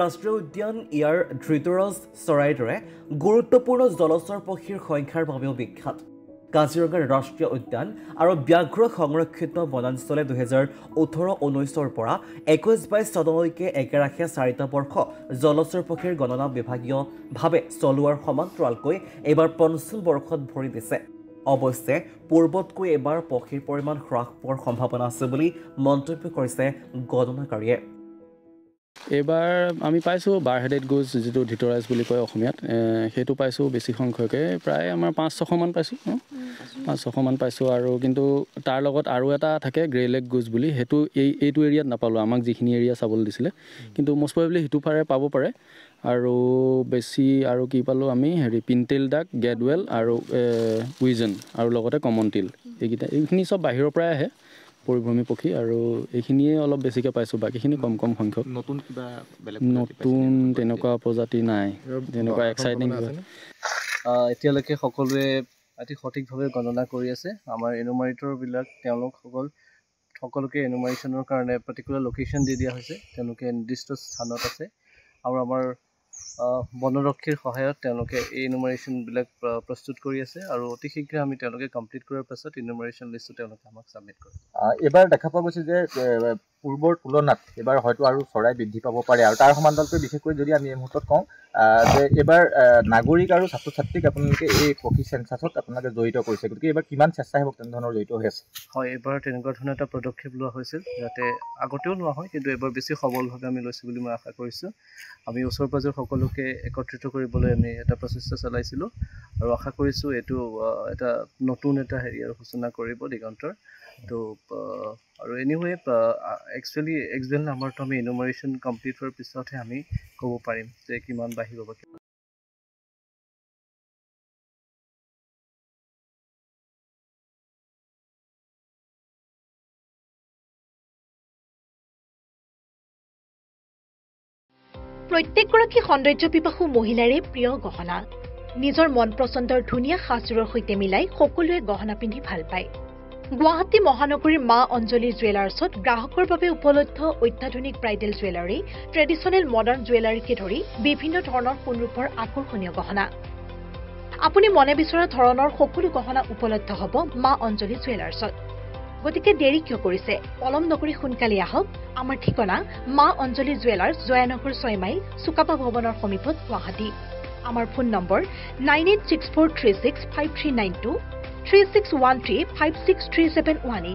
ৰাষ্ট্ৰীয় উদ্যান ইয়াৰ ধৃতৰাজ চৰাইৰ দৰে গুৰুত্বপূৰ্ণ জলচৰ পক্ষীৰ সংখ্যাৰ বাবেও বিখ্যাত। কাজিৰঙা ৰাষ্ট্ৰীয় উদ্যান আৰু ব্যাঘ্ৰ সংৰক্ষিত বনাঞ্চলে 2018-19 পৰা 21-22 চনলৈকে একেৰাখে 4টা বৰ্ষ জলচৰ পক্ষীৰ গণনা বিভাগীয়ভাৱে চলোৱাৰ সমান্তৰালকৈ এইবাৰ 5ম বৰ্ষত ভৰি দিছে। অৱশ্যে পূৰ্বতকৈ এইবাৰ পক্ষীৰ পৰিমাণ হ্ৰাস পোৱাৰ সম্ভাৱনা আছে বুলি মন্তব্য কৰিছে গণনাকাৰীয়ে। এইবাৰ আমি পাইছোঁ বাৰহেডেড গোজ যিটো ধৃতৰাজ বুলি কয় অসমীয়াত, সেইটো পাইছোঁ বেছি সংখ্যকে, প্ৰায় আমাৰ 500-600 মান পাইছোঁ, 500-600 মান পাইছোঁ। আৰু কিন্তু তাৰ লগত আৰু এটা থাকে গ্ৰেলেগ গোজ বুলি, সেইটো এইটো এৰিয়াত নাপালোঁ, আমাক যিখিনি এৰিয়া চাবলৈ দিছিলে, কিন্তু মষ্ট প্ৰবেবলি সিটো ফালে পাব পাৰে। আৰু বেছি আৰু কি পালোঁ আমি পিনটেইল ডাক, গেডৱেল আৰু উইজন আৰু লগতে কমন টিল, এইখিনি চব বাহিৰৰ পৰাই আহে পৰিভ্ৰমী পক্ষী, আৰু এইখিনিয়ে অলপ বেছিকৈ পাইছোঁ, বাকীখিনি কম সংখ্যক। নতুন কিবা নতুন তেনেকুৱা প্ৰজাতি নাই, তেনেকুৱা এক্সাইটিং। এতিয়ালৈকে সকলোৱে অতি সঠিকভাৱে গণনা কৰি আছে। আমাৰ এনুমাৰেটৰবিলাক সকলোকে এনুমাৰেশ্যনৰ কাৰণে পাৰ্টিকুলাৰ লোকেশ্যন দি দিয়া হৈছে, তেওঁলোকে নিৰ্দিষ্ট স্থানত আছে আৰু আমাৰ বনৰক্ষীৰ সহায়ত তেওঁলোকে এই এনুমাৰেশ্যনবিলাক প্ৰস্তুত কৰি আছে আৰু অতি শীঘ্ৰে আমি তেওঁলোকে কমপ্লিট কৰাৰ পাছত এনুমাৰেশ্যন লিষ্টটো তেওঁলোকে আমাক ছাবমিট কৰে। এইবাৰ দেখা পোৱা গৈছে যে পূৰ্বৰ তুলনাত এইবাৰ হয়তো আৰু চৰাই বৃদ্ধি পাব পাৰে, আৰু তাৰ সমান্তৰালকৈ বিশেষকৈ যদি আমি এই মুহূৰ্তত কওঁ যে এইবাৰ নাগৰিক আৰু ছাত্ৰ ছাত্ৰীক আপোনালোকে এই পক্ষী চেঞ্চাছত আপোনালোকে জড়িত কৰিছে, গতিকে এইবাৰ কিমান চেষ্টাসেৱক তেনেধৰণৰ জড়িত হৈ আছে? হয়, এইবাৰ তেনেকুৱা ধৰণৰ এটা পদক্ষেপ লোৱা হৈছিল, যাতে আগতেও লোৱা হয় কিন্তু এইবাৰ বেছি সবলভাৱে আমি লৈছোঁ বুলি মই আশা কৰিছোঁ। আমি ওচৰ পাজৰ সকলোকে একত্ৰিত কৰিবলৈ আমি এটা প্ৰচেষ্টা চলাইছিলোঁ আৰু আশা কৰিছোঁ এইটো এটা নতুন এটা আৰু সূচনা কৰিব দিগন্তৰ। তো আৰু এনিৱে একচুৱেলি নাম্বাৰটো আমি এনুমাৰেশ্যন কমপ্লিট হোৱাৰ পিছতহে আমি ক'ব পাৰিম যে কিমান বাঢ়িব বা কিমান। প্ৰত্যেকগৰাকী সৌন্দৰ্য পিপাসু মহিলাৰে প্ৰিয় গহনা। নিজৰ মন পচন্দৰ ধুনীয়া সাজযোৰৰ সৈতে মিলাই সকলোৱে গহনা পিন্ধি ভাল পায়। গুৱাহাটী মহানগৰীৰ মা অঞ্জলি জুৱেলাৰ্ছত গ্ৰাহকৰ বাবে উপলব্ধ অত্যাধুনিক ব্ৰাইডেল জুৱেলাৰী, ট্ৰেডিশ্যনেল মডাৰ্ণ জুৱেলাৰীকে ধৰি বিভিন্ন ধৰণৰ সোণৰূপৰ আকৰ্ষণীয় গহনা। আপুনি মনে বিচৰা ধৰণৰ সকলো গহনা উপলব্ধ হ'ব মা অঞ্জলি জুৱেলাৰ্ছত। গতিকে দেৰি কিয় কৰিছে? পলম নকৰি সোনকালে আহক। আমাৰ ঠিকনা মা অঞ্জলি জুৱেলাৰ্ছ, জয়ানগৰ 6 মাইল, চুকাপা ভৱনৰ সমীপত, গুৱাহাটী। আমাৰ ফোন নম্বৰ 9864365392, 3613563718।